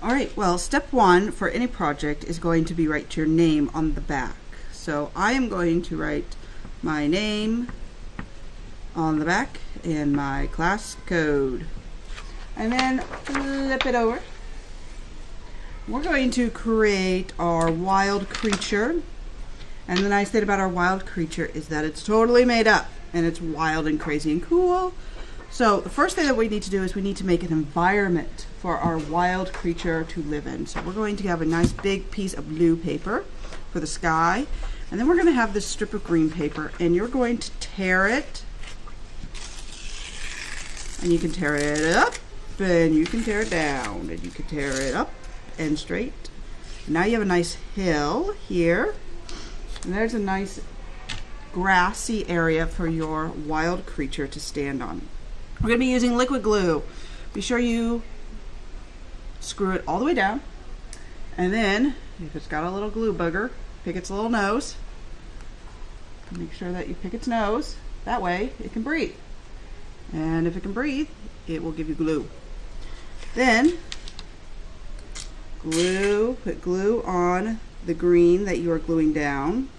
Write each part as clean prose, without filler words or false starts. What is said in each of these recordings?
All right, well, step one for any project is going to be write your name on the back. So I am going to write my name on the back and my class code. And then flip it over. We're going to create our wild creature. And the nice thing about our wild creature is that it's totally made up and it's wild and crazy and cool. So the first thing that we need to do is we need to make an environment for our wild creature to live in. So we're going to have a nice big piece of blue paper for the sky. And then we're going to have this strip of green paper, and you're going to tear it. And you can tear it up, and you can tear it down, and you can tear it up and straight. Now you have a nice hill here. And there's a nice grassy area for your wild creature to stand on. We're going to be using liquid glue. Be sure you screw it all the way down. And then, if it's got a little glue booger, pick its little nose. Make sure that you pick its nose. That way it can breathe. And if it can breathe, it will give you glue. Then, put glue on the green that you are gluing down.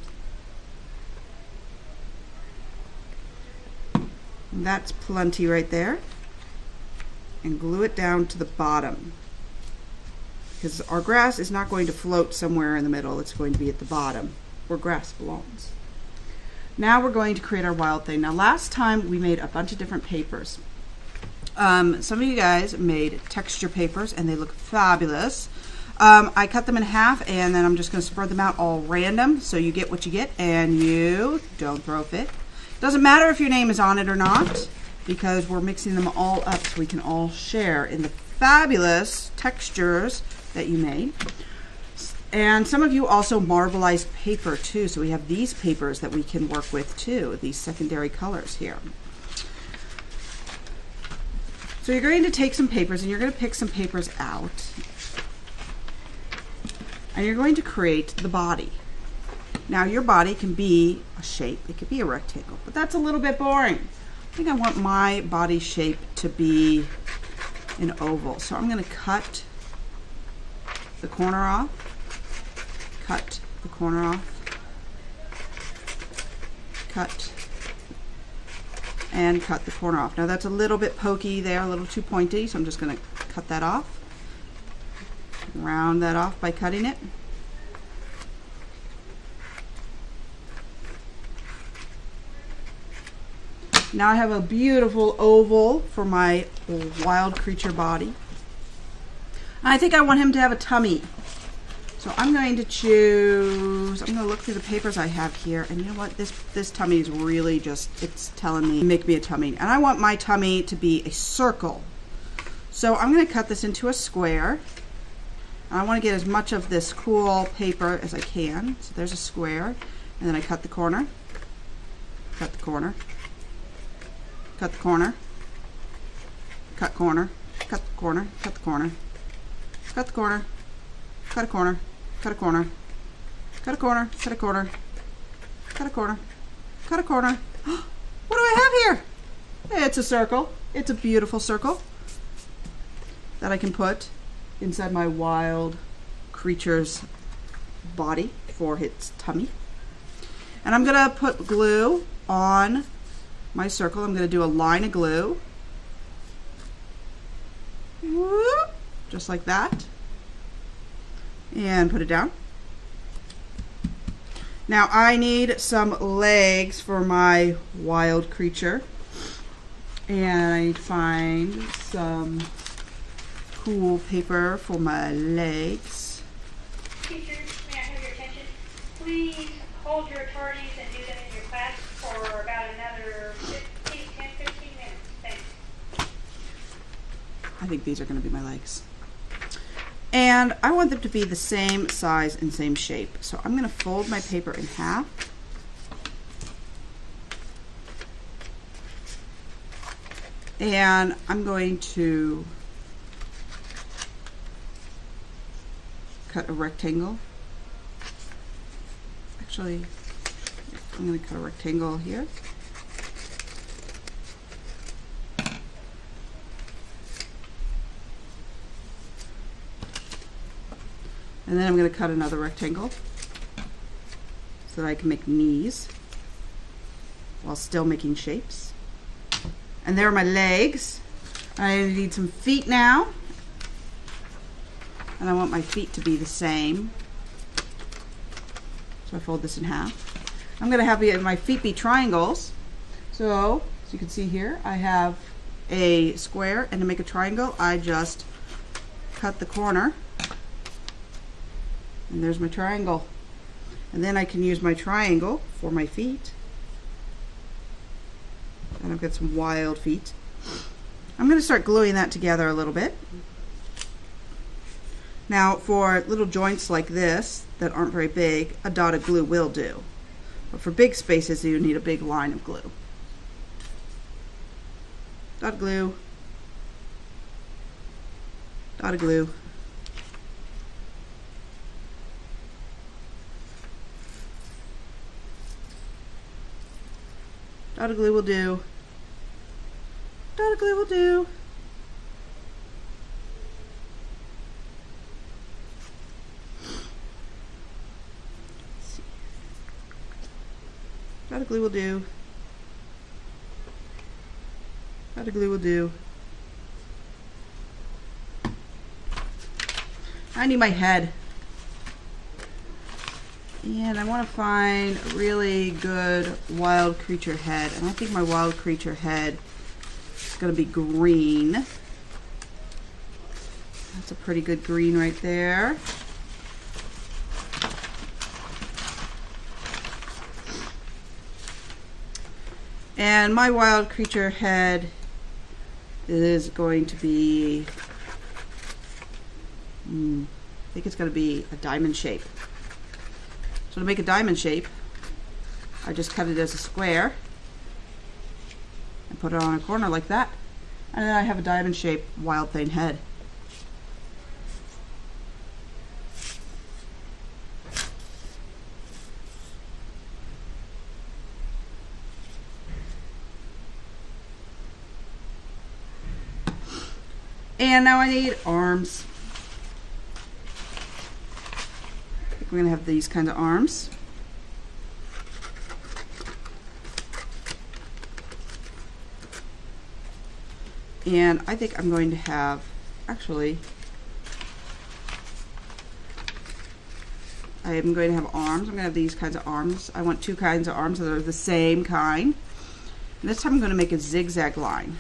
That's plenty right there. And glue it down to the bottom. Because our grass is not going to float somewhere in the middle. It's going to be at the bottom where grass belongs. Now we're going to create our wild thing. Now last time we made a bunch of different papers. Some of you guys made texture papers and they look fabulous. I cut them in half and then I'm just going to spread them out all random so you get what you get and you don't throw a fit. Doesn't matter if your name is on it or not because we're mixing them all up so we can all share in the fabulous textures that you made. And some of you also marbleized paper too, so we have these papers that we can work with too, these secondary colors here. So you're going to take some papers and you're going to pick some papers out and you're going to create the body. Now your body can be a shape, it could be a rectangle, but that's a little bit boring. I think I want my body shape to be an oval. So I'm going to cut the corner off, cut the corner off, cut, and cut the corner off. Now that's a little bit pokey there, a little too pointy, so I'm just going to cut that off, round that off by cutting it. Now I have a beautiful oval for my wild creature body. I think I want him to have a tummy. So I'm going to choose, I'm going to look through the papers I have here, and you know what, this tummy is really just, it's telling me, make me a tummy. And I want my tummy to be a circle. So I'm going to cut this into a square. I want to get as much of this cool paper as I can. So there's a square, and then I cut the corner, cut the corner, cut the corner, cut corner, cut the corner, cut the corner, cut the corner, cut a corner, cut a corner, cut a corner, cut a corner, cut a corner, cut a corner. What do I have here? It's a circle. It's a beautiful circle that I can put inside my wild creature's body for its tummy. And I'm gonna put glue on my circle. I'm going to do a line of glue. Whoop, just like that. And put it down. Now I need some legs for my wild creature. And I need to find some cool paper for my legs. Teachers, may I have your attention? Please hold your authorities and do them in your class for about another 15 minutes. Thanks. I think these are going to be my legs. And I want them to be the same size and same shape. So I'm going to fold my paper in half. And I'm going to cut a rectangle. Actually, I'm going to cut a rectangle here. And then I'm going to cut another rectangle so that I can make knees while still making shapes. And there are my legs. I need some feet now. And I want my feet to be the same. So I fold this in half. I'm going to have my feet be triangles. So, as you can see here, I have a square, and to make a triangle, I just cut the corner. And there's my triangle. And then I can use my triangle for my feet. And I've got some wild feet. I'm going to start gluing that together a little bit. Now, for little joints like this that aren't very big, a dot of glue will do. But for big spaces, you need a big line of glue. Dot of glue. Dot of glue. Dot of glue will do. Dot of glue will do. Dot of glue will do. Dot of glue will do. I need my head. And I want to find a really good wild creature head. And I think my wild creature head is going to be green. That's a pretty good green right there. And my wild creature head is going to be, I think it's going to be a diamond shape. So to make a diamond shape, I just cut it as a square and put it on a corner like that. And then I have a diamond shaped wild thing head. And now I need arms. I think we're going to have these kind of arms. And I think I'm going to have, actually, I am going to have arms. I'm going to have these kinds of arms. I want two kinds of arms that are the same kind. And this time I'm going to make a zigzag line.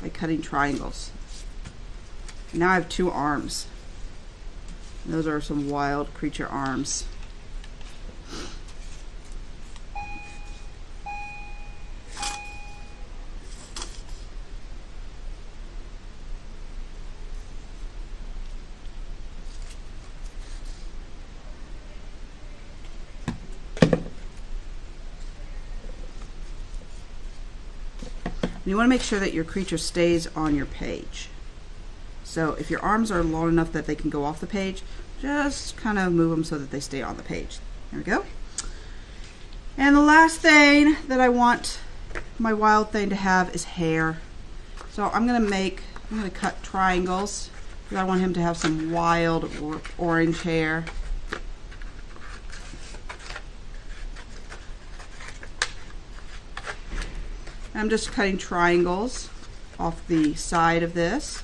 By cutting triangles. And now I have two arms. Those are some wild creature arms. And you want to make sure that your creature stays on your page. So if your arms are long enough that they can go off the page, just kind of move them so that they stay on the page. There we go. And the last thing that I want my wild thing to have is hair. So I'm going to cut triangles because I want him to have some wild orange hair. I'm just cutting triangles off the side of this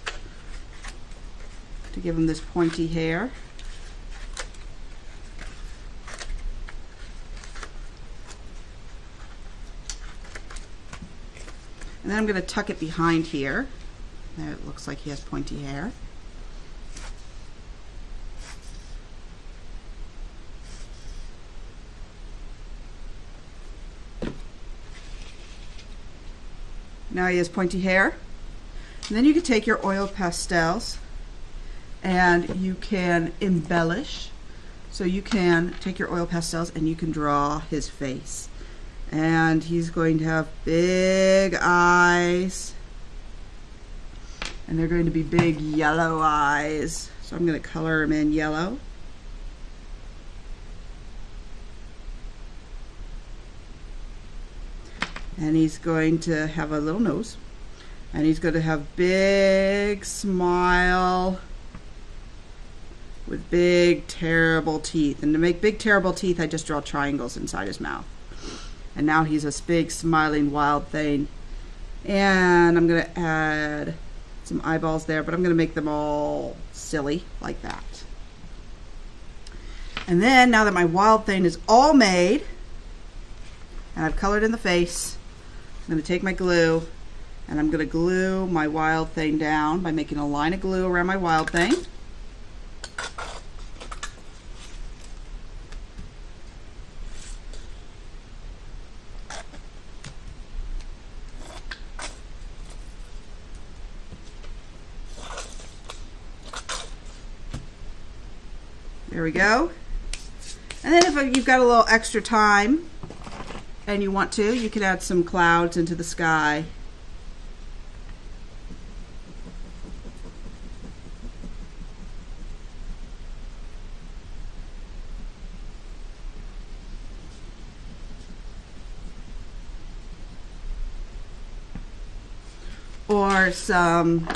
to give him this pointy hair. And then I'm going to tuck it behind here. There, it looks like he has pointy hair. Now he has pointy hair. And then you can take your oil pastels and you can embellish. So you can take your oil pastels and you can draw his face. And he's going to have big eyes. And they're going to be big yellow eyes. So I'm going to color him in yellow. And he's going to have a little nose. And he's going to have big smile with big terrible teeth. And to make big terrible teeth, I just draw triangles inside his mouth. And now he's a big smiling wild thing. And I'm going to add some eyeballs there, but I'm going to make them all silly like that. And then now that my wild thing is all made and I've colored in the face, I'm going to take my glue and I'm going to glue my wild thing down by making a line of glue around my wild thing. There we go. And then if you've got a little extra time and you want to, you can add some clouds into the sky. Or some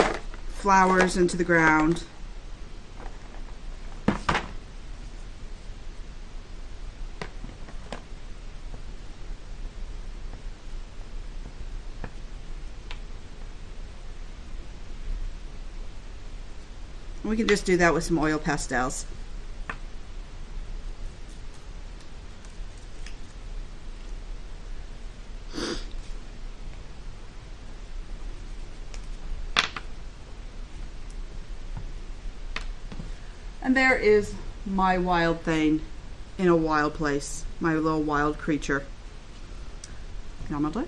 flowers into the ground. We can just do that with some oil pastels. And there is my wild thing in a wild place, my little wild creature. And I'm gonna